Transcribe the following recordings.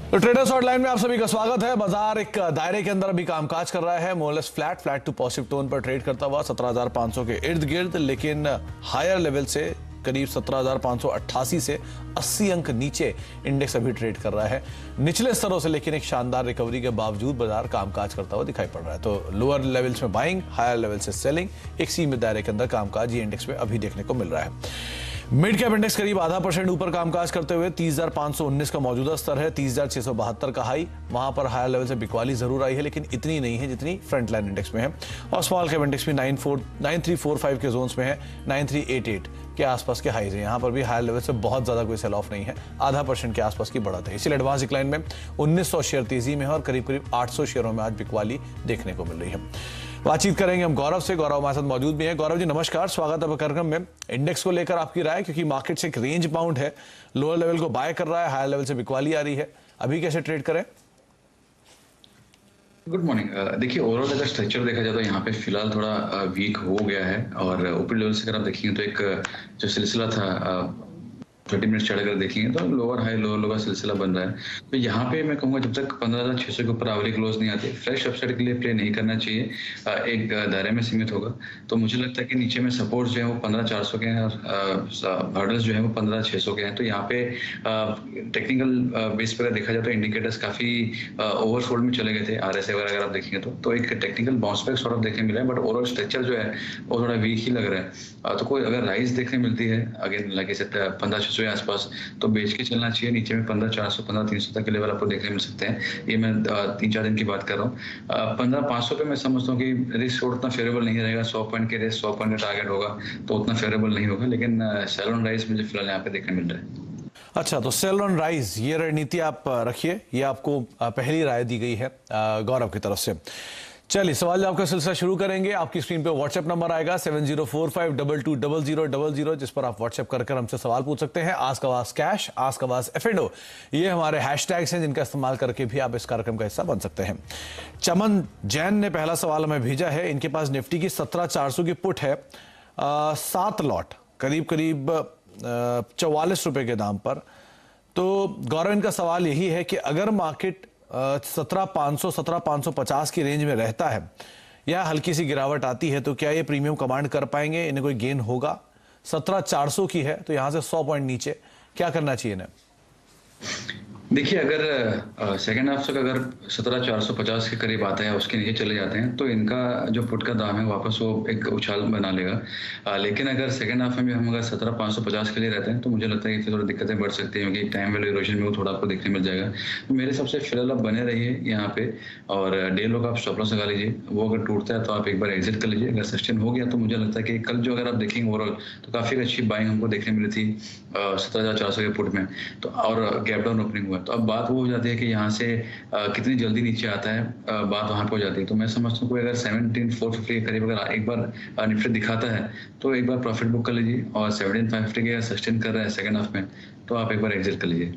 तो traders hotline में आप सभी का स्वागत है। बाजार एक दायरे के अंदर अभी कामकाज कर रहा है, मोरलेस फ्लैट टू पॉजिटिव टोन पर ट्रेड करता हुआ 17,500 के इर्द गिर्द, लेकिन हायर लेवल से करीब 17,588 से 80 अंक नीचे इंडेक्स अभी ट्रेड कर रहा है। निचले स्तरों से लेकिन एक शानदार रिकवरी के बावजूद बाजार कामकाज करता हुआ दिखाई पड़ रहा है। तो लोअर लेवल्स में बाइंग, हायर लेवल से सेलिंग, एक सीमित दायरे के अंदर कामकाज ये इंडेक्स में अभी देखने को मिल रहा है। मिड कैप इंडेक्स करीब 0.5% ऊपर कामकाज करते हुए 30,519 का मौजूदा स्तर है, 30,672 का हाई। वहां पर हायर लेवल से बिकवाली जरूर आई है, लेकिन इतनी नहीं है जितनी फ्रंट लाइन इंडेक्स में है। और स्मॉल कैप इंडेक्स भी 9345 के जोन्स में है, 9388 के आसपास के हाईज है। यहाँ पर भी हायर लेवल से बहुत ज्यादा कोई सेल ऑफ नहीं है, 0.5% के आसपास की बढ़त है। इसीलिए एडवांस डिक्लाइन में 1900 शेयर तेजी में है और करीब 800 शेयरों में आज बिकवाली देखने को मिल रही है। बातचीत करेंगे हम गौरव से। गौरव हमारे साथ मौजूद भी हैं। गौरव जी नमस्कार, स्वागत है कार्यक्रम में। इंडेक्स को लेकर आपकी राय, क्योंकि मार्केट से एक रेंज बाउंड है, लोअर लेवल को बाय कर रहा है, हायर लेवल से बिकवाली आ रही है, अभी कैसे ट्रेड करें? Good morning. देखिए, ओवरऑल अगर स्ट्रक्चर देखा जाए तो यहाँ पे फिलहाल थोड़ा वीक हो गया है और ऊपरी लेवल से अगर आप देखेंगे तो एक जो सिलसिला था 30 मिनट चार्ट अगर देखेंगे तो लोअर हाई लोअर लो का सिलसिला बन रहा है। तो यहाँ पे मैं कहूँगा जब तक 15,600 के ऊपर आवली क्लोज नहीं आती, फ्रेश अपसाइड के लिए प्ले नहीं करना चाहिए, एक दायरे में सीमित होगा। तो मुझे लगता है कि नीचे में सपोर्ट जो है वो 15,400 के हैं और हर्डल्स जो है वो 15,600 के हैं। तो यहाँ पे टेक्निकल बेस पर देखा जाए तो इंडिकेटर्स काफी ओवरसोल्ड में चले गए थे, RSI वगैरह अगर आप देखेंगे तो एक technical bounce back sort of देखने मिला है, बट ओवरऑल स्ट्रक्चर जो है वो थोड़ा वीक ही लग रहा है। तो कोई अगर राइज देखने मिलती है अगेन लगे 15,600 के आसपास तो बेच के चलना चाहिए। नीचे में 15,400 15,300 तक के लेवल आपको देखने मिल सकते हैं। ये मैं 3-4 दिन की बात कर रहा हूँ। 15,500 पे मैं समझता हूँ कि रिस्क उतना फेवरेबल नहीं रहेगा। 100 पॉइंट के रिस्क 100 पॉइंट का टारगेट होगा तो उतना फेवरेबल नहीं होगा, लेकिन सेल ऑन राइज मुझे फिलहाल यहाँ पे देखने मिल रहा है। अच्छा, तो सेल ऑन राइज ये रणनीति आप रखिए, ये आपको पहली राय दी गई है गौरव की तरफ से। चलिए सवाल जवाब का सिलसिला शुरू करेंगे। आपकी स्क्रीन पे व्हाट्सएप नंबर आएगा 7045220000, जिस पर आप व्हाट्सएप कर हमसे सवाल पूछ सकते हैं। आस्क आवाज कैश, आस्क आवाज एफएनओ, ये हमारे हैशटैग्स हैं जिनका इस्तेमाल करके भी आप इस कार्यक्रम का हिस्सा बन सकते हैं। चमन जैन ने पहला सवाल हमें भेजा है। इनके पास निफ्टी की 17,400 की पुट है, 7 लॉट, करीब 44 रुपए के दाम पर। तो गौरव, इनका सवाल यही है कि अगर मार्केट 17,500 17,550 की रेंज में रहता है या हल्की सी गिरावट आती है तो क्या ये प्रीमियम कमांड कर पाएंगे? इन्हें कोई गेन होगा? 17,400 की है तो यहां से 100 पॉइंट नीचे क्या करना चाहिए इन्हें? देखिए, अगर सेकेंड हाफ तक अगर 17,450 के करीब आता है, उसके नीचे चले जाते हैं तो इनका जो पुट का दाम है वापस वो एक उछाल बना लेगा। लेकिन अगर सेकेंड हाफ में भी हम अगर 17,550 के लिए रहते हैं तो मुझे लगता है कि फिर थोड़ी दिक्कतें बढ़ सकती हैं, क्योंकि टाइम वैल्यू इरोजन में वो थोड़ा आपको देखने मिल जाएगा। तो मेरे हिसाब से फिलहाल आप बने रहिए यहाँ पे और डे लो का आप स्टॉप लॉस लगा लीजिए। वो अगर टूटता है तो आप एक बार एग्जिट कर लीजिए। अगर सस्टेन हो गया तो मुझे लगता है कि कल जो अगर आप देखेंगे ओवरऑल तो काफी अच्छी बाइंग हमको देखने मिली थी 17,400 के पुट में, तो और गैप डाउन ओपनिंग हुआ। तो अब बात वो हो जाती है कि यहाँ से कितनी जल्दी नीचे आता है, बात वहां पे हो जाती है। तो मैं समझता हूँ कोई अगर 17,450 के करीब अगर एक बार निफ्टी दिखाता है तो एक बार प्रॉफिट बुक कर लीजिए, और 17,550 के अगर सस्टेन कर रहा है सेकंड हाफ में तो आप एक बार एग्जिट कर लीजिए।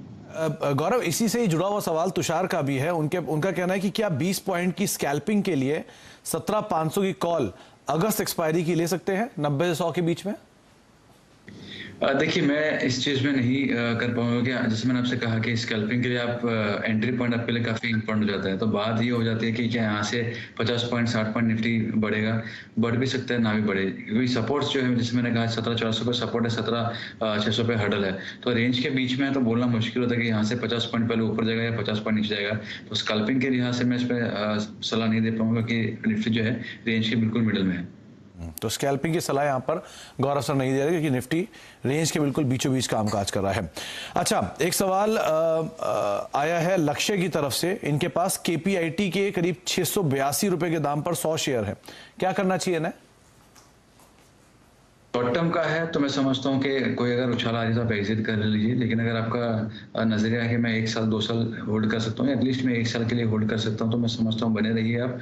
गौरव, इसी से ही जुड़ा हुआ सवाल तुषार का भी है। उनका कहना है कि क्या 20 पॉइंट की स्कैल्पिंग के लिए 17,500 की कॉल अगस्त एक्सपायरी की ले सकते हैं 90 से 100 के बीच में? देखिए, मैं इस चीज में नहीं कर पाऊंगा कि जैसे मैंने आपसे कहा कि स्कैल्पिंग के लिए आप एंट्री पॉइंट आपके लिए काफी इंपॉर्टेंट हो जाता है। तो बात ये हो जाती है कि क्या यहाँ से 50 पॉइंट 60 पॉइंट निफ्टी बढ़ेगा, बढ़ भी सकता है, ना भी बढ़े, क्योंकि सपोर्ट्स जो है जैसे मैंने कहा 17,400 पे सपोर्ट है, 17,600 पे हर्डल है। तो रेंज के बीच में तो बोलना मुश्किल होता है कि यहाँ से 50 पॉइंट पहले ऊपर जाएगा या 50 पॉइंट नीचे जाएगा। तो स्कैल्पिंग के लिहाज से मैं इस पर सलाह नहीं दे पाऊंगा कि निफ्टी जो है रेंज के बिल्कुल मिडल में है। तो स्कैल्पिंग की सलाह यहां पर गौरव सर नहीं दे रहे, क्योंकि निफ्टी रेंज के बिल्कुल बीचों बीच कामकाज कर रहा है। अच्छा, एक सवाल आया है लक्ष्य की तरफ से। इनके पास KPIT के करीब 682 रुपए के दाम पर 100 शेयर है, क्या करना चाहिए ना? शॉर्ट टर्म का है तो मैं समझता हूँ कि कोई अगर उछाल आ रही तो आप एग्जिट कर लीजिए, लेकिन अगर आपका नजरिया है कि मैं 1 साल 2 साल होल्ड कर सकता हूँ, एटलीस्ट मैं 1 साल के लिए होल्ड कर सकता हूँ, तो मैं समझता हूँ बने रहिए आप।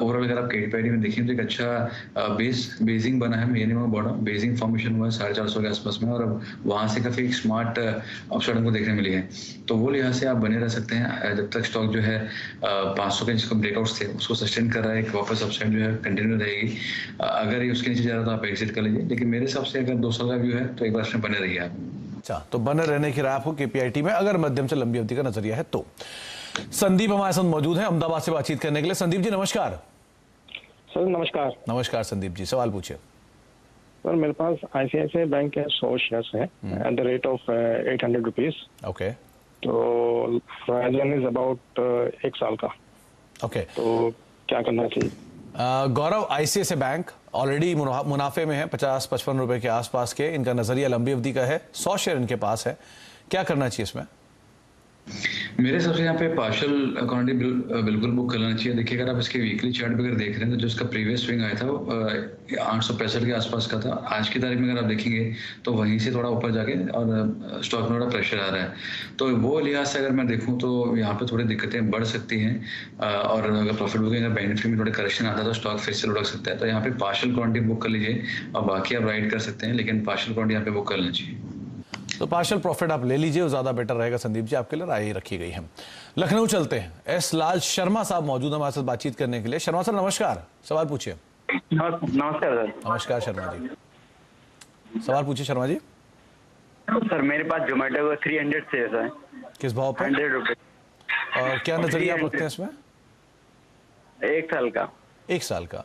ओवरऑल अगर आप KPIT में देखें तो एक अच्छा बेसिंग बना है, मिनिमम बॉटम बेसिंग फॉर्मेशन हुआ है 450 के आसपास में, और अब वहां से काफी एक स्मार्ट अपसाइड हमको देखने मिली है। तो वो लिहाज से आप बने रह सकते हैं जब तक स्टॉक जो है 500 के जिसको ब्रेकआउट्स थे उसको सस्टेन कर रहा है, एक वापस अपसाइड जो है कंटिन्यू रहेगी। अगर ये उसके नीचे जा रहा है तो आप एग्जिट कर लीजिए, लेकिन मेरे हिसाब से अगर 2 साल का व्यू है तो एक बार इसमें बने रहिए आप। अच्छा, तो बने रहने की राय आपको केपीआईटी में अगर मध्यम से लंबी अवधि का नजरिया है तो। संदीप हमारे साथ मौजूद हैं अहमदाबाद से बातचीत करने के लिए। संदीप जी नमस्कार। सर नमस्कार। नमस्कार संदीप जी, सवाल पूछिए। सर मेरे पास आईसीआईसीआई बैंक के 100 शेयर्स है at the rate of 800 rupees. Okay. तो होराइजन इज अबाउट 1 साल का। ओके। तो क्या करना चाहिए? गौरव, आईसीआईसीआई बैंक ऑलरेडी मुनाफे में है, 50-55 रुपए के आसपास के। इनका नजरिया लंबी अवधि का है, 100 शेयर इनके पास है, क्या करना चाहिए इसमें? मेरे हिसाब से यहाँ पे पार्शियल क्वांटिटी बिल्कुल बुक कर लेना चाहिए। देखिए, अगर आप इसके वीकली चार्ट पे अगर देख रहे हैं तो जो इसका प्रीवियस स्विंग आया था वो 865 के आसपास का था। आज की तारीख में अगर आप देखेंगे तो वहीं से थोड़ा ऊपर जाके और स्टॉक में थोड़ा प्रेशर आ रहा है। तो वो लिहाज से अगर मैं देखूँ तो यहाँ पे थोड़ी दिक्कतें बढ़ सकती हैं, और अगर प्रॉफिट बुकिंग अगर बेनिफिट में थोड़े करेक्शन आता है तो स्टॉक फिर से लुढ़क सकता है। तो यहाँ पे पार्शियल क्वांटिटी बुक कर लीजिए और बाकी आप राइड कर सकते हैं, लेकिन पार्शियल क्वांटिटी यहाँ पे बुक कर लेना चाहिए। तो पार्शियल प्रॉफिट आप ले लीजिए, वो ज्यादा बेटर रहेगा। संदीप जी आपके लिए राय रखी गई है। लखनऊ चलते हैं, एस लाल शर्मा साहब मौजूद है हमारे साथ बातचीत करने के लिए। शर्मा सर नमस्कार, सवाल पूछिए। नमस्कार सर। नमस्कार शर्मा जी, सवाल पूछिए शर्मा जी। सर मेरे पास जोमेटो का 300 शेयर्स है। किस भाव पर? 100 रुपए। और क्या नजरिया आप रखते हैं इसमें? 1 साल का। 1 साल का।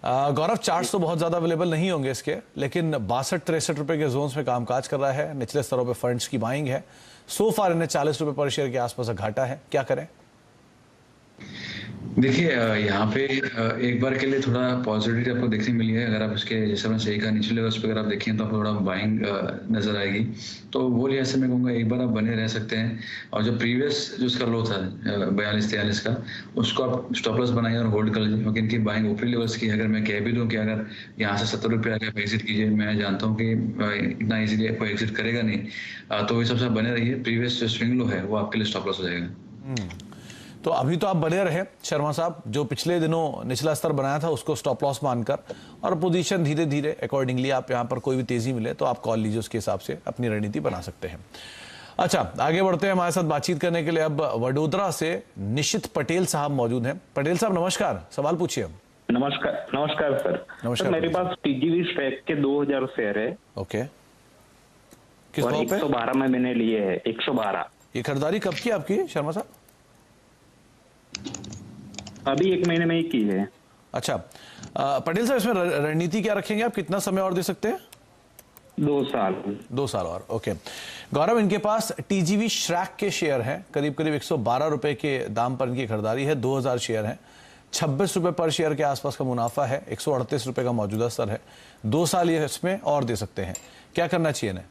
गौरव, चार्ट्स तो बहुत ज्यादा अवेलेबल नहीं होंगे इसके, लेकिन 62-63 रुपए के जोन्स में कामकाज कर रहा है। निचले स्तरों पे फंड्स की बाइंग है। सो फार इन्हें 40 रुपए पर शेयर के आसपास घाटा है, क्या करें? देखिए, यहाँ पे एक बार के लिए थोड़ा पॉजिटिविटी आपको देखने मिली है। अगर आप इसके, जैसे मैं सही कहा, निचले लेवल्स पे अगर आप देखें तो आपको थोड़ा बाइंग नजर आएगी। तो वो लिहाज से मैं कहूँगा एक बार आप बने रह सकते हैं। और जो प्रीवियस जो इसका लो था 42-43 का, उसको आप स्टॉप लॉस बनाइए और होल्ड कर लीजिए, क्योंकि इनकी बाइंग ऊपरी लेवल्स की। अगर मैं कह भी दूँ कि अगर यहाँ से 70 रुपये आके आप एग्जिट कीजिए, मैं जानता हूँ कि इतना ईजिली आपको एग्जिट करेगा नहीं। तो इस सबसे बने रहिए। प्रीवियस जो स्विंग लो है वो आपके लिए स्टॉप लॉस हो जाएगा। तो अभी तो आप बने रहे शर्मा साहब, जो पिछले दिनों निचला स्तर बनाया था उसको स्टॉप लॉस मानकर, और पोजीशन धीरे धीरे अकॉर्डिंगली आप यहाँ पर कोई भी तेजी मिले तो आप कॉल लीजिए, उसके हिसाब से अपनी रणनीति बना सकते हैं। अच्छा, आगे बढ़ते हैं। हमारे साथ बातचीत करने के लिए अब वडोदरा से निशित पटेल साहब मौजूद हैं। पटेल साहब नमस्कार, सवाल पूछिए। नमस्कार। नमस्कार सर। नमस्कार। मेरे पास टीजीवी स्टैक के 2000 शेयर है। ओके। किस और भाव पे? 112 में मैंने लिए है। 112। ये खरीदारी कब की आपकी शर्मा साहब? अभी 1 महीने में ही की है। अच्छा, पटेल साहब इसमें रणनीति क्या रखेंगे आप? कितना समय और दे सकते हैं? 2 साल। 2 साल और। ओके। गौरव, इनके पास टीजीवी श्रैक के शेयर हैं, करीब करीब 112 रुपए के दाम पर इनकी खरीदारी है। 2000 शेयर हैं, 26 रुपए पर शेयर के आसपास का मुनाफा है। 138 रुपए का मौजूदा स्तर है। 2 साल ये इसमें और दे सकते हैं, क्या करना चाहिए इन्हें?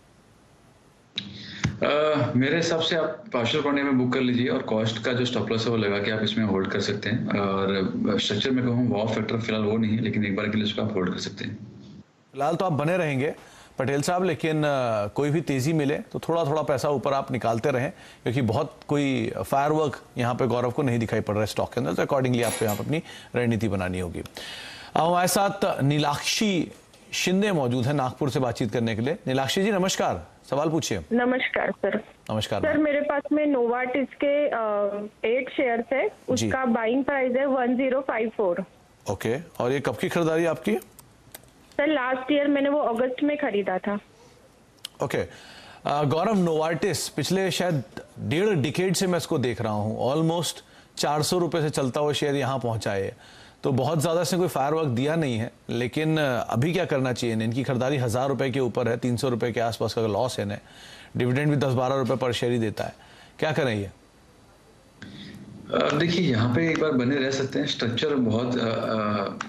मेरे हिसाब से आप पार्शियल क्वांटिटी में बुक कर लीजिए और कॉस्ट का जो स्टॉप लॉस है वो लगा के आप इसमें होल्ड कर सकते हैं। और स्ट्रक्चर में कहूँ वाव फैक्टर फिलहाल वो नहीं है, लेकिन एक बार के लिए उसको आप होल्ड कर सकते हैं। फिलहाल तो आप बने रहेंगे पटेल साहब, लेकिन कोई भी तेजी मिले तो थोड़ा थोड़ा पैसा ऊपर आप निकालते रहें, क्योंकि बहुत कोई फायरवर्क यहाँ पे गौरव को नहीं दिखाई पड़ रहा है स्टॉक के अंदर। तो अकॉर्डिंगली आपको यहाँ पर अपनी रणनीति बनानी होगी। अब हमारे साथ नीलाक्षी शिंदे मौजूद है नागपुर से बातचीत करने के लिए। नीलाक्षी जी नमस्कार, सवाल पूछिए। नमस्कार सर। नमस्कार सर, मेरे पास में नोवार्टिस के 8 शेयर्स है। उसका बाइंग प्राइस है 1054। ओके। और ये कब की खरीदारी आपकी? सर लास्ट ईयर मैंने वो अगस्त में खरीदा था। ओके। गौरव, नोवार्टिस पिछले शायद 1.5 डिकेड से मैं इसको देख रहा हूँ। ऑलमोस्ट 400 रुपए से चलता हुआ शेयर यहाँ पहुंचा है। तो बहुत ज्यादा इसने कोई फायरवर्क दिया नहीं है, लेकिन अभी क्या करना चाहिए? इनकी खरीदारी 1000 रुपए के ऊपर है, 300 रुपए के आसपास का लॉस है। डिविडेंड भी 10-12 रुपए पर शेयर ही देता है, क्या करें ये? देखिए, यहाँ पे एक बार बने रह सकते हैं। स्ट्रक्चर बहुत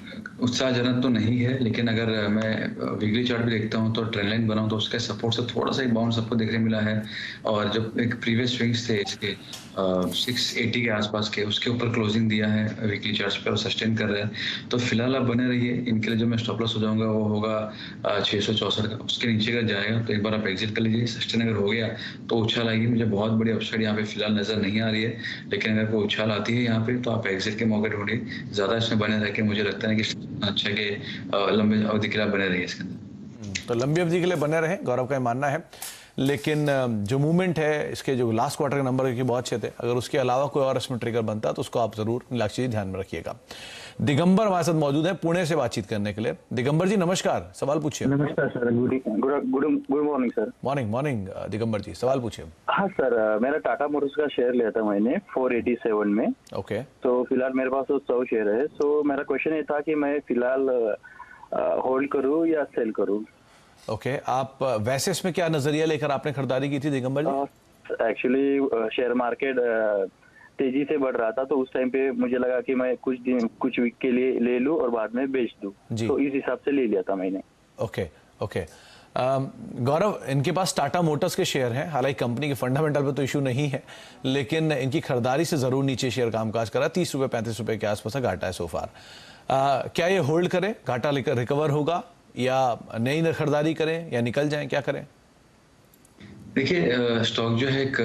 उत्साहजनक तो नहीं है, लेकिन अगर मैं वीकली चार्ट भी देखता हूँ तो ट्रेंड लाइन बनाऊँ तो उसके सपोर्ट से थोड़ा सा एक बाउंस आपको देखने मिला है। और जो एक प्रीवियस स्विंग्स थे इसके 680 के आसपास के, उसके ऊपर क्लोजिंग दिया है वीकली चार्ट्स पे और सस्टेन कर रहे हैं। तो फिलहाल आप बने रहिए। इनके लिए जो मैं स्टॉप लॉस हो जाऊंगा वो होगा 664 का। उसके नीचे अगर जाएगा तो एक बार आप एग्जिट कर लीजिए। सस्टेन अगर हो गया तो उछाल आएगी। मुझे बहुत बड़ी अपसाइड यहाँ पे फिलहाल नजर नहीं आ रही है, लेकिन अगर कोई उछाल आती है यहाँ पे तो आप एग्जिट के मौके ढूंढिए। ज्यादा इसमें बने रह के मुझे लगता है कि अच्छा के लंबे अवधि के लिए बने रहिए इसके अंदर। तो लंबी अवधि के लिए बने रहें, गौरव का मानना है। लेकिन जो मूवमेंट है इसके, जो लास्ट क्वार्टर के नंबर के बहुत अच्छे थे, अगर उसके अलावा कोई और इसमें ट्रिगर बनता है तो उसको आप जरूर लक्ष्य ध्यान में रखिएगा। दिगंबर हमारे साथ मौजूद है पुणे से बातचीत करने के लिए। दिगंबर जी नमस्कार, सवाल पूछिए। नमस्कार sir, good morning sir. Morning Digambar ji, सवाल पूछिए। हाँ सर, मेरा टाटा मोटर्स का शेयर लिया था मैंने 487 में। ओके। तो फिलहाल मेरे पास तो 100 शेयर है। सो मेरा क्वेश्चन ये था कि मैं फिलहाल होल्ड करूं या सेल करूं। ओके, आप वैसे इसमें क्या नजरिया लेकर आपने खरीदारी की थी दिगंबर जी? एक्चुअली शेयर मार्केट तेजी से बढ़ रहा था, तो उस टाइम पे मुझे लगा कि मैं कुछ वीक के लिए ले लूं और बाद में बेच दूं, तो इस हिसाब से ले लिया था मैंने। ओके। गौरव, इनके पास टाटा मोटर्स के शेयर हैं, हालांकि कंपनी के फंडामेंटल पे तो इशू नहीं है, लेकिन इनकी खरीदारी से जरूर नीचे शेयर कामकाज कर रहा है। 30 रुपए 35 रुपए के आसपास घाटा है सोफार। क्या ये होल्ड करें, घाटा लेकर रिकवर होगा, या नई खरीदारी करें, या निकल जाएं, क्या करें? देखिए, स्टॉक जो है एक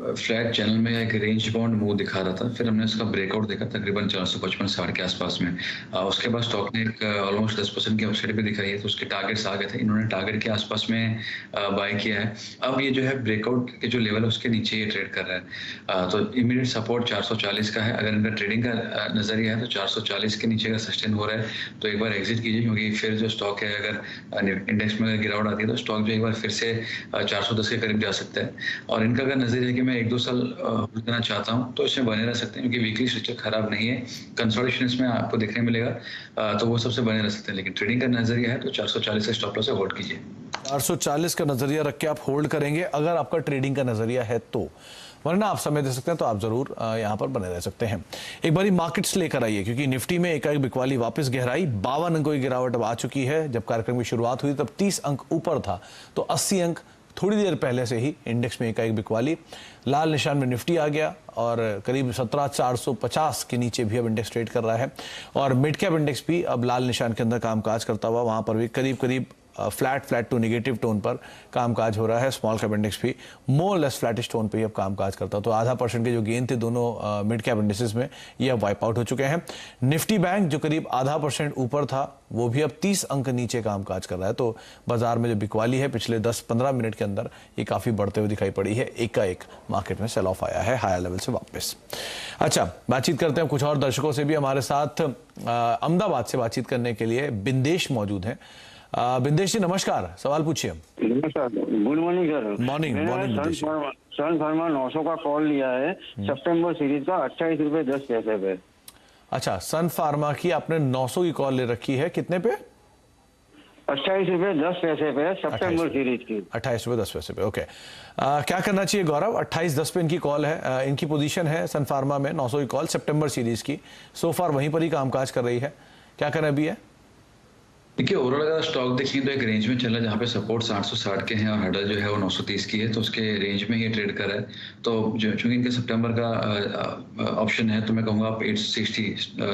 फ्लैट चैनल में एक रेंज बाउंड मूव दिखा रहा था, फिर हमने उसका ब्रेकआउट देखा तकरीबन 455-60 के आसपास में। उसके बाद स्टॉक ने एक ऑलमोस्ट 10% की अपसाइड भी दिखाई है, तो उसके टारगेट्स आ गए थे, इन्होंने टारगेट के आसपास में बाय किया है। अब ये जो है ब्रेकआउट के जो लेवल है उसके नीचे ये ट्रेड कर रहा है, तो इमीडिएट सपोर्ट 440 का है। अगर इनका ट्रेडिंग का नजरिया है तो 440 के नीचे अगर सस्टेन हो रहा है तो एक बार एग्जिट कीजिए, क्योंकि फिर जो स्टॉक है, अगर इंडेक्स में गिरावट आती है तो स्टॉक जो एक बार फिर से 410 के करीब जा सकता है। और इनका अगर नजरिया है कि मैं 1-2 साल होल्ड करना चाहता हूं, तो इसमें बने रह सकते हैं, क्योंकि वीकली स्ट्रक्चर खराब नहीं है, कंसोलिडेशन इसमें आपको देखने मिलेगा, तो वो सबसे बने रह सकते हैं। लेकिन ट्रेडिंग का नजरिया है तो 440 से स्टॉप लॉस से होल्ड कीजिए। 440 का नजरिया रख के आप होल्ड करेंगे अगर आपका ट्रेडिंग का नजरिया है तो, वरना आप समय दे सकते हैं तो आप जरूर यहां पर बने रह सकते हैं। एक बारी मार्केट्स लेकर आइए, क्योंकि निफ्टी में एकाएक बिकवाली वापस गहराई, 52 अंकों की गिरावट अब आ चुकी है। जब कार्यक्रम की शुरुआत हुई तब 30 अंक ऊपर था, तो 80 अंक थोड़ी देर पहले से ही इंडेक्स में एकाएक बिकवाली। लाल निशान में निफ्टी आ गया और करीब 17,450 के नीचे भी अब इंडेक्स ट्रेड कर रहा है, और मिड कैप इंडेक्स भी अब लाल निशान के अंदर कामकाज करता हुआ वहां पर भी करीब फ्लैट टू नेगेटिव टोन पर कामकाज हो रहा है। स्मॉल कैप इंडेक्स भी मोर लेस फ्लैटिश टोन पे ही अब कामकाज करता, तो 0.5% के जो गेन थे दोनों मिड कैप इंडेक्सेस में, ये अब वाइप आउट हो चुके हैं। निफ्टी बैंक जो करीब 0.5% ऊपर था, वो भी अब 30 अंक नीचे कामकाज कर रहा है। तो बाजार में जो बिकवाली है पिछले 10-15 मिनट के अंदर, ये काफी बढ़ते हुए दिखाई पड़ी है। एकाएक मार्केट में सेल ऑफ आया है हायर लेवल से वापस। अच्छा, बातचीत करते हैं कुछ और दर्शकों से भी। हमारे साथ अहमदाबाद से बातचीत करने के लिए बिंदेश मौजूद है। बिंदेश जी नमस्कार, सवाल पूछिए। नमस्कार, good morning sir. Morning Sun Pharma 900 का कॉल लिया है सितंबर सीरीज का 28 रुपए 10 पैसे पे। अच्छा, सन फार्मा की आपने 900 की कॉल ले रखी है, कितने पे? 28 रुपए 10 पैसे पे सितंबर सीरीज की। 28 रुपए 10 पैसे पे, ओके। क्या करना चाहिए गौरव? 28-10 पे इनकी कॉल है, इनकी पोजीशन है सन फार्मा में 900 की कॉल सितंबर सीरीज की। सो फार वहीं पर ही कामकाज कर रही है, क्या करना अभी है? देखिए, ओवरऑल अगर स्टॉक देखिए तो एक रेंज में चल रहा है, जहाँ पे सपोर्ट 860 के हैं और हर्डल जो है वो 930 की है, तो उसके रेंज में ही ट्रेड कर रहा है। तो चूंकि इनके सितंबर का ऑप्शन है, तो मैं कहूँगा आप 860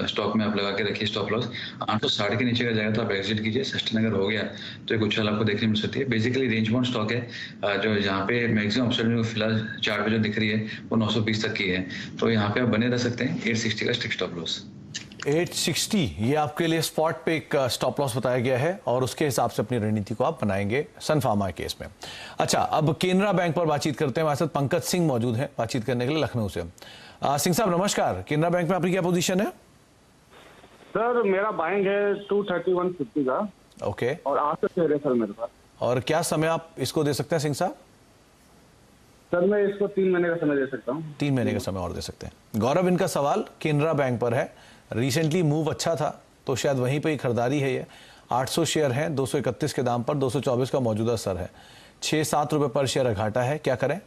स्टॉक में आप लगा के रखिए स्टॉप लॉस। 860 के नीचे का जाएगा तो आप एग्जिट कीजिए, सस्टेन अगर हो गया तो एक उछाल आपको देखने मिल सकती है। बेसिकली रेंज बाउंड स्टॉक है, जो जहाँ पे मैक्सिमम अपसाइड फिलहाल चार्ट में जो दिख रही है वो 920 तक की है, तो यहाँ पे आप बने रह सकते हैं। 860 का स्टिक स्टॉप लॉस 860, ये आपके लिए स्पॉट पे एक स्टॉप लॉस बताया गया है, और उसके हिसाब से अपनी रणनीति को आप बनाएंगे सन फार्मा केस में। अच्छा, अब केनरा बैंक पर बातचीत करते हैं। हमारे साथ पंकज सिंह मौजूद हैं बातचीत करने के लिए लखनऊ से। सिंह साहब नमस्कार, केनरा बैंक में आपकी क्या पोजीशन है? सर मेरा बाइंग है 231.50 का। ओके, और 8 शेयर है सर मेरे पास। और क्या समय आप इसको दे सकते हैं सिंह साहब? सर मैं इसको 3 महीने का समय दे सकता हूँ। 3 महीने का समय और दे सकते हैं। गौरव, इनका सवाल केनरा बैंक पर है। रिसेंटली मूव अच्छा था, तो शायद वहीं पे ही खरीदारी है। ये 800 शेयर हैं 231 के दाम पर, 224 का मौजूदा स्तर है, 6-7 रुपए पर शेयर घाटा है, क्या करें?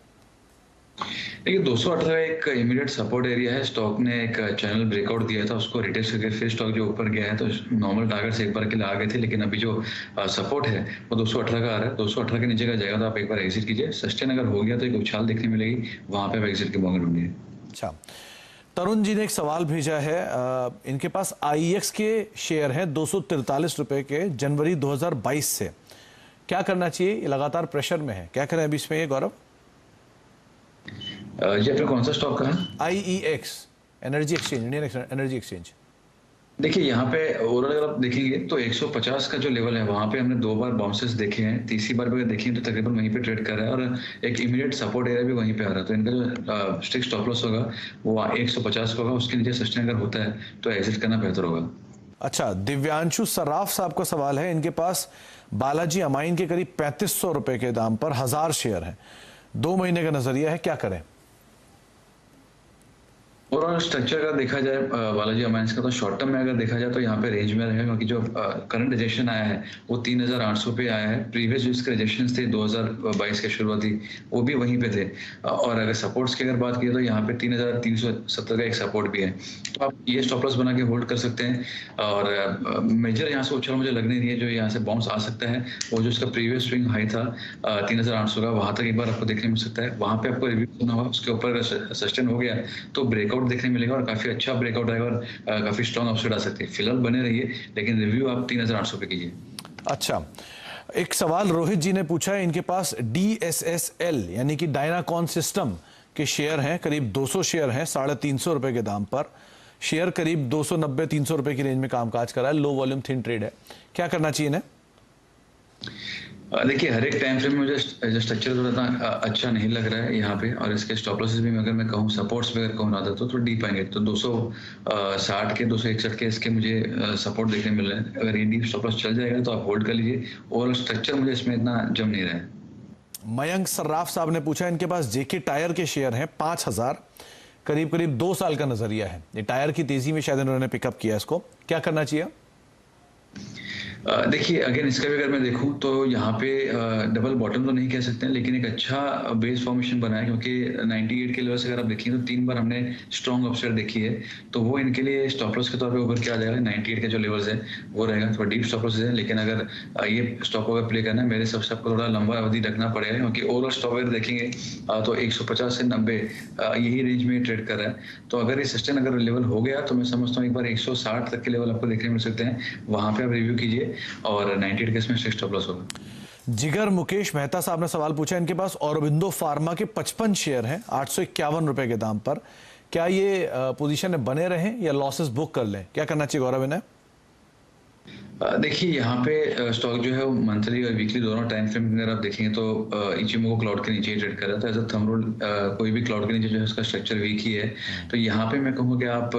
देखिए, 218 एक इमीडिएट सपोर्ट एरिया है। स्टॉक ने एक चैनल ब्रेकआउट दिया था, उसको रिटेस्ट करके फिर स्टॉक जो ऊपर गया है, तो नॉर्मल टारगेट से एक बार के लिए आ गए थे, लेकिन अभी जो सपोर्ट है वो 218 का आ रहा है। 218 के नीचे का जाएगा तो आप एक बार एग्जिट कीजिए, सस्टेन अगर हो गया तो एक उछाल देखने मिलेगी, वहां पे आप एग्जिट के मौके ढूंढिए। अच्छा, तरुण जी ने एक सवाल भेजा है। इनके पास IEX के शेयर हैं 243 रुपए के जनवरी 2022 से, क्या करना चाहिए? ये लगातार प्रेशर में है, क्या करें अभी इसमें ये गौरव? ये आपने कौन सा स्टॉक कहा? IEX, energy exchange, Indian energy exchange. देखिए यहाँ पे ओवरऑल अगर आप देखेंगे तो 150 का जो लेवल है वहां पे हमने 2 बार बाउंसेस देखे हैं, तीसरी बार भी अगर देखें तो तकरीबन वहीं पे ट्रेड कर रहा है और एक इमीडिएट सपोर्ट एरिया भी वहीं पे आ रहा है। तो इनका जो स्ट्रिक्ट स्टॉप लॉस होगा वो 150 होगा, उसके नीचे सस्टेन अगर होता है तो एग्जिट करना बेहतर होगा। अच्छा, दिव्यांशु सराफ साहब का सवाल है, इनके पास बालाजी अमाइन के करीब 3500 रुपए के दाम पर 1000 शेयर हैं, 2 महीने का नजरिया है, क्या करें? ओवरऑल स्ट्रक्चर अगर देखा जाए बालाजी अमाइंस का तो शॉर्ट टर्म में अगर देखा जाए तो यहाँ पे रेंज में रहेगा, क्योंकि जो करंट रिजेक्शन आया है वो 3800 पे आया है। प्रीवियस जो इसके रिजेक्शन थे 2022 के शुरुआती वो भी वहीं पे थे। और अगर सपोर्ट्स की अगर बात की तो यहाँ पे 3370 का एक सपोर्ट भी है, तो आप ये स्टॉप लॉस बना के होल्ड कर सकते हैं। और मेजर यहाँ से उछाल मुझे लग नहीं रही है, जो यहाँ से बाउंस आ सकता है वो जो इसका प्रीवियस स्विंग हाई था 3800 का, वहां तक एक बार आपको देखने मिल सकता है। वहां पे आपको रिव्यू करना होगा, उसके ऊपर सस्टेन हो गया तो ब्रेकआउट देखने मिलेगा और काफी अच्छा ब्रेकआउट आएगा और काफी स्ट्रॉन्ग अपसाइड आ सकती है। फिलहाल बने रहिए, लेकिन रिव्यू आप 3800 पे कीजिए। अच्छा, एक सवाल रोहित जी ने पूछा है, इनके पास DSSL यानी कि डायनाकॉन सिस्टम के शेयर हैं, करीब 200 शेयर हैं 350 रुपए के दाम पर। शेयर करीब 290-300 रुपए की रेंज में कामकाज कर रहा है, लो वॉल्यूम थिन ट्रेड है, क्या करना चाहिए इन्हें? देखिए हर एक टाइम फ्रेम में मुझे स्ट्रक्चर थोड़ा अच्छा नहीं लग रहा है यहाँ पे, और इसके स्टॉप लॉसेस भी अगर मैं कहूँ, सपोर्ट्स में अगर कहूँ ना तो डीप आएंगे तो 260 के 261 के इसके मुझे सपोर्ट देखने मिल रहे हैं। अगर ये डीप स्टॉप लॉस चल जाएगा तो आप होल्ड कर लीजिए, और स्ट्रक्चर मुझे इसमें इतना जम नहीं रहा है। मयंक सर्राफ साहब ने पूछा, इनके पास JK टायर के शेयर हैं 5000, करीब 2 साल का नजरिया है। ये टायर की तेजी में शायद इन्होंने पिकअप किया, इसको क्या करना चाहिए? देखिए अगेन इसका भी अगर मैं देखूं तो यहाँ पे डबल बॉटम तो नहीं कह सकते हैं, लेकिन एक अच्छा बेस फॉर्मेशन बना है, क्योंकि 98 के लेवल से अगर आप देखिए तो 3 बार हमने स्ट्रॉन्ग अपसाइड देखी है, तो वो इनके लिए स्टॉप लॉस के तौर पे उभर के आ जाएगा। 98 के जो लेवल्स है वो रहेगा, थोड़ा डीप स्टॉप लॉस है, लेकिन अगर ये स्टॉप अगर प्ले करना है मेरे हिसाब से आपको थोड़ा लंबा अवधि रखना पड़ेगा, क्योंकि ओवरऑल स्टॉप अगर देखेंगे तो 150 से 90 यही रेंज में ट्रेड कर रहा है। तो अगर ये सस्टेन अगर लेवल हो गया तो मैं समझता हूँ एक बार 160 तक के लेवल आपको देखने मिल सकते हैं, वहां पे आप रिव्यू कीजिए और 98 के इसमें स्टॉप लॉस होगा। जिगर मुकेश मेहता साहब ने सवाल पूछा, इनके पास औरबिंदो फार्मा के 55 शेयर हैं 851 रुपए के दाम पर, क्या ये पोजीशन में बने रहें या लॉसेस बुक कर लें, क्या करना चाहिए गौरव इन्हें? देखिए यहाँ पे स्टॉक जो है वो मंथली और वीकली दोनों टाइम फ्रेम अगर आप देखेंगे तो इचिमोको क्लाउड के नीचे ट्रेड कर रहा था। एज अ थंब रूल कोई भी क्लाउड के नीचे जो है उसका स्ट्रक्चर वीक ही है, तो यहाँ पे मैं कहूँ कि आप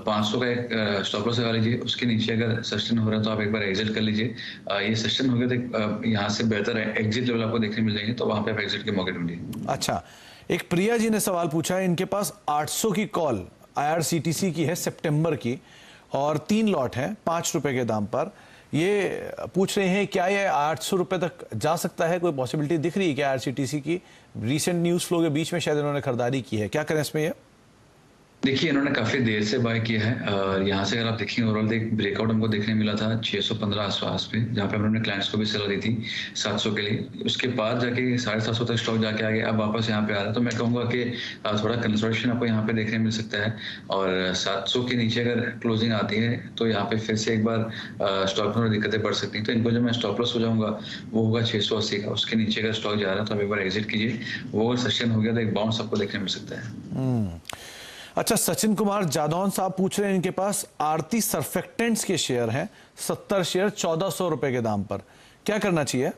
500 का एक स्टॉप लॉस लगा लीजिए, उसके नीचे अगर सस्टेन हो रहा है तो आप एक बार एग्जिट कर लीजिए। ये सस्टेन हो गया तो यहाँ से बेहतर है एग्जिट लेवल आपको देखने मिल जाएंगे, तो वहाँ पे आप एग्जिट के मौके ढूंढिए। अच्छा, एक प्रिया जी ने सवाल पूछा है, इनके पास 800 की कॉल IRCTC की है सितंबर की, और 3 लॉट हैं 5 रुपए के दाम पर। ये पूछ रहे हैं क्या ये 800 रुपए तक जा सकता है, कोई पॉसिबिलिटी दिख रही है क्या IRCTC की? रीसेंट न्यूज फ्लो के बीच में शायद इन्होंने खरीदारी की है, क्या करें इसमें ये? देखिए इन्होंने काफी देर से बाय किया है, और यहाँ से अगर आप देखेंगे ओवरऑल एक ब्रेकआउट हमको देखने मिला था 615 आसपास पे, जहाँ पे हमने क्लाइंट्स को भी सलाह दी थी 700 के लिए। उसके बाद जाके 750 तक स्टॉक जाके आ गया, अब वापस यहाँ पे आ रहा है, तो मैं कहूँगा कि थोड़ा कंसोलिडेशन आपको यहाँ पे देखने मिल सकता है। और 700 के नीचे अगर क्लोजिंग आती है तो यहाँ पे फिर से एक बार स्टॉक में दिक्कतें बढ़ सकती हैं। तो इनको जो मैं स्टॉप लॉस हो जाऊंगा वो होगा 680 का, उसके नीचे अगर स्टॉक जा रहा है तो आप एक बार एग्जिट कीजिए, वो अगर सस्टेन हो गया तो एक बाउंस आपको देखने मिल सकता है। अच्छा, सचिन कुमार जादौन साहब पूछ रहे हैं, इनके पास आरती सर्फेक्टेंट्स के शेयर हैं 70 शेयर 1400 रुपए के दाम पर, क्या करना चाहिए?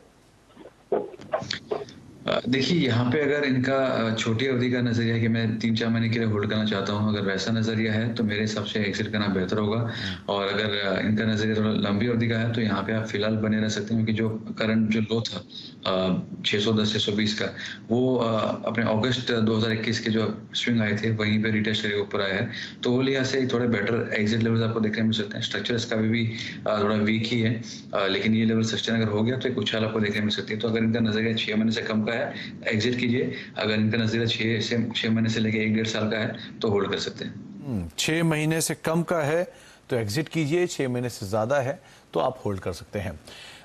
देखिए यहाँ पे अगर इनका छोटी अवधि का नजरिया है कि मैं 3-4 महीने के लिए होल्ड करना चाहता हूँ, अगर वैसा नजरिया है तो मेरे हिसाब से एग्जिट करना बेहतर होगा। और अगर इनका नजरिया थोड़ा लंबी अवधि का है तो यहाँ पे आप फिलहाल बने रह सकते हैं, क्योंकि जो करंट जो लो था 610-620 का, वो अपने अगस्त 2021 के जो स्विंग आए थे वहीं पे रिटेस्ट करके ऊपर आया है, तो वो लिहाज से थोड़े बेटर एग्जिट लेवल्स आपको देखने मिल सकते हैं। स्ट्रक्चर इसका भी थोड़ा वीक ही है, लेकिन ये लेवल सस्टेन अगर हो गया तो एक उछाल आपको देखने मिल सकती है। तो अगर इनका नजरिया 6 महीने से कम का है एग्जिट कीजिए, अगर इनका नजरिया 6 महीने से लेकर 1-1.5 साल का है तो होल्ड कर सकते हैं। 6 महीने से कम का है तो एग्जिट कीजिए, 6 महीने से ज्यादा है तो आप होल्ड कर सकते हैं।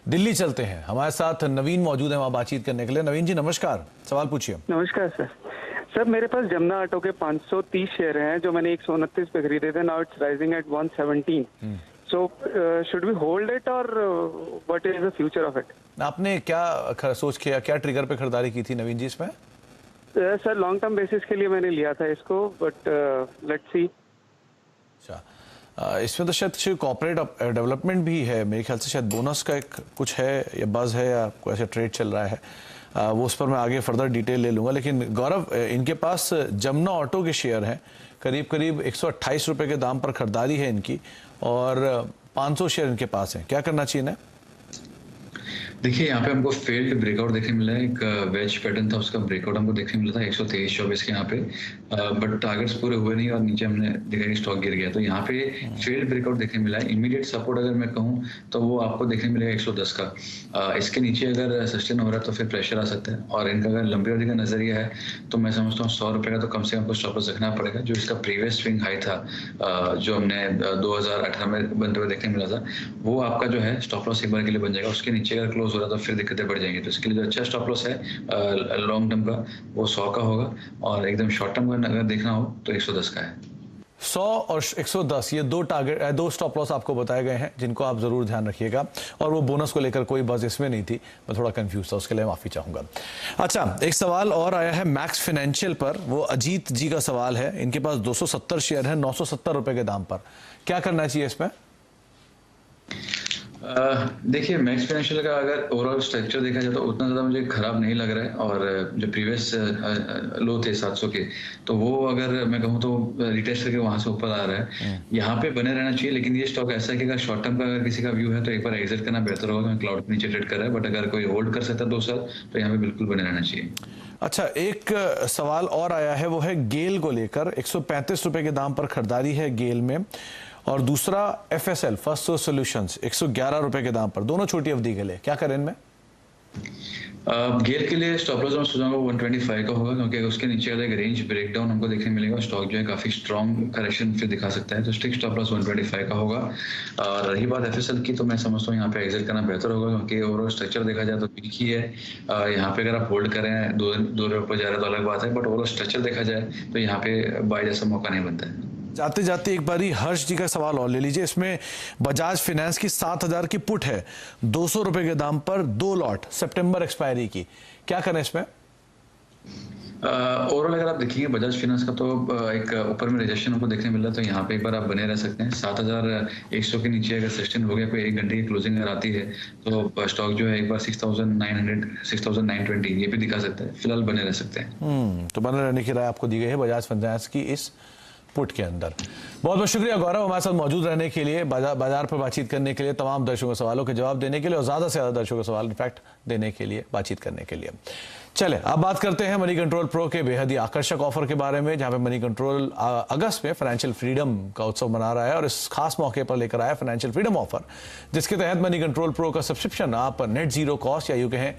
दिल्ली चलते हैं, हमारे साथ नवीन मौजूद है वहां बातचीत करने के लिए। नवीन जी नमस्कार, सवाल पूछिए। नमस्कार सर। सर मेरे पास जमुना ऑटो के 530 शेयर हैं जो मैंने 129 पे खरीदे थे, now it's rising at 117। So should we hold it or what is the future of it? आपने क्या सोच किया, क्या ट्रिगर पे खरीदारी की थी नवीन जी इसमें? सर लॉन्ग टर्म बेसिस के लिए मैंने लिया था इसको, बट लेट्स सी। अच्छा, इसमें तो शायद कॉर्पोरेट डेवलपमेंट भी है मेरे ख्याल से, शायद बोनस का एक कुछ है या बज़ है या कोई ऐसा ट्रेड चल रहा है, वो उस पर मैं आगे फर्दर डिटेल ले लूँगा। लेकिन गौरव, इनके पास जमुना ऑटो के शेयर हैं, करीब करीब 128 रुपये के दाम पर खरीदारी है इनकी, और 500 शेयर इनके पास हैं। क्या करना चाहिए ना? देखिए यहाँ पे हमको फेल्ड ब्रेकआउट देखने मिला है, एक वेज पैटर्न था, उसका ब्रेकआउट हमको देखने मिला था 123-24 के यहाँ पे, बट टारगेट्स पूरे हुए नहीं और नीचे हमने देखा कि स्टॉक गिर गया। तो यहाँ पे फेल्ड ब्रेकआउट देखने मिला है। इमीडिएट सपोर्ट अगर मैं कहूँ तो वो आपको देखने मिलेगा 110 का। इसके नीचे अगर सस्टेन हो रहा है तो फिर प्रेशर आ सकता है, और इनका अगर लंबी अवधि का नजरिया है तो मैं समझता हूँ 100 रुपये का तो कम से कम आपको स्टॉप लॉस रखना पड़ेगा। जो इसका प्रीवियस स्विंग हाई था जो हमने 2018 में बनते हुए देखने मिला था, वो आपका जो है स्टॉप लॉस एक बार के लिए बन जाएगा। उसके नीचे अगर क्लोज हो रहा तो फिर दिक्कतें बढ़ जाएंगी। तो इसके लिए जो अच्छा स्टॉप लॉस है लॉन्ग टर्म का वो 100 का होगा, और एकदम शॉर्ट टर्म का अगर देखना हो तो 110 का है। 100 और 110 ये दो स्टॉप लॉस आपको बताए गए हैं जिनको आप जरूर ध्यान रखिएगा। और वो बोनस को लेकर कोई बज़ इसमें नहीं थी, मैं थोड़ा कंफ्यूज था, उसके लिए माफी चाहूंगा। अच्छा, एक सवाल और आया है मैक्स फाइनेंशियल पर, वो अजीत जी का सवाल है। इनके पास 270 शेयर है 970 रुपए के दाम पर, क्या करना चाहिए इसमें? देखिए मैक्स फाइनेंशियल का अगर ओवरऑल स्ट्रक्चर देखा जाए तो उतना ज़्यादा मुझे खराब नहीं लग रहा है, और जो प्रीवियस लो थे 700 के, तो वो अगर मैं कहूँ तो रिटेस्ट करके वहां से ऊपर आ रहा है, यहाँ पे बने रहना चाहिए। लेकिन ये स्टॉक ऐसा है कि अगर शॉर्ट टर्म का अगर किसी का व्यू है तो एक बार एग्जिट करना बेहतर होगा, क्योंकि क्लाउड के नीचे ट्रेड कर रहा है। बट अगर कोई होल्ड कर सकता है 2 साल तो यहाँ पे बिल्कुल बने रहना चाहिए। अच्छा, एक सवाल और आया है, वो है गेल को लेकर। 135 रुपए के दाम पर खरीदारी है गेल में, और दूसरा FSL फर्स्ट सोर्स सॉल्यूशंस 111 रुपए के दाम पर, दोनों छोटी अवधि के लिए, क्या करें इनमें? गेल के लिए स्टॉप लॉस मैं सोचूंगा 125 का होगा, क्योंकि उसके नीचे एक रेंज ब्रेकडाउन हमको देखने मिलेगा। स्टॉक जो है काफी स्ट्रॉन्ग करेक्शन फिर दिखा सकता है, तो स्टिक स्टॉप लॉस 125 का होगा। और रही बात FSL की, तो मैं समझता हूँ यहाँ पे एग्जिट करना बेहतर होगा, क्योंकि ओवरऑल स्ट्रक्चर देखा जाए तो वीक ही है। यहाँ पे अगर आप होल्ड करें 2 रुपये जा रहा है तो अलग बात है, बट ओवरऑल स्ट्रक्चर देखा जाए तो यहाँ पे बाय जैसा मौका नहीं बनता है। जाते जाते एक बारी हर्ष जी का सवाल और ले लीजिए। इसमें बजाज फाइनेंस की 7000 की पुट है 200 रुपए के दाम पर, 2 लॉट सितंबर एक्सपायरी की, क्या करें इसमें? ओवरऑल अगर आप देखेंगे बजाज फाइनेंस का तो एक ऊपर में रिजेक्शन आपको देखने मिल रहा है, तो यहाँ पे एक बार आप बने रह सकते हैं। 7100 के नीचे अगर सस्टेन हो गया, कोई 1 घंटे की क्लोजिंग अगर आती है तो स्टॉक जो है एक बार 6900 6920 ये भी दिखा सकता है। फिलहाल बने रह सकते हैं। तो बने रहने की राय आपको दी गई है बजाज फाइनेंस की इस पुट के अंदर। बहुत बहुत शुक्रिया गौरव, हमारे साथ मौजूद रहने के लिए, बाजार पर बातचीत करने के लिए, तमाम दर्शकों के सवालों के जवाब देने के लिए, और ज्यादा से ज्यादा दर्शकों के सवाल इनफैक्ट देने के लिए, बातचीत करने के लिए। चले अब बात करते हैं मनी कंट्रोल प्रो के बेहद ही आकर्षक ऑफर के बारे में, जहां पे मनी कंट्रोल अगस्त में फाइनेंशियल फ्रीडम का उत्सव मना रहा है, और इस खास मौके पर लेकर आया फाइनेंशियल फ्रीडम ऑफर, जिसके तहत मनी कंट्रोल प्रो का सब्सक्रिप्शन आप नेट जीरो कॉस्ट या यूं कहें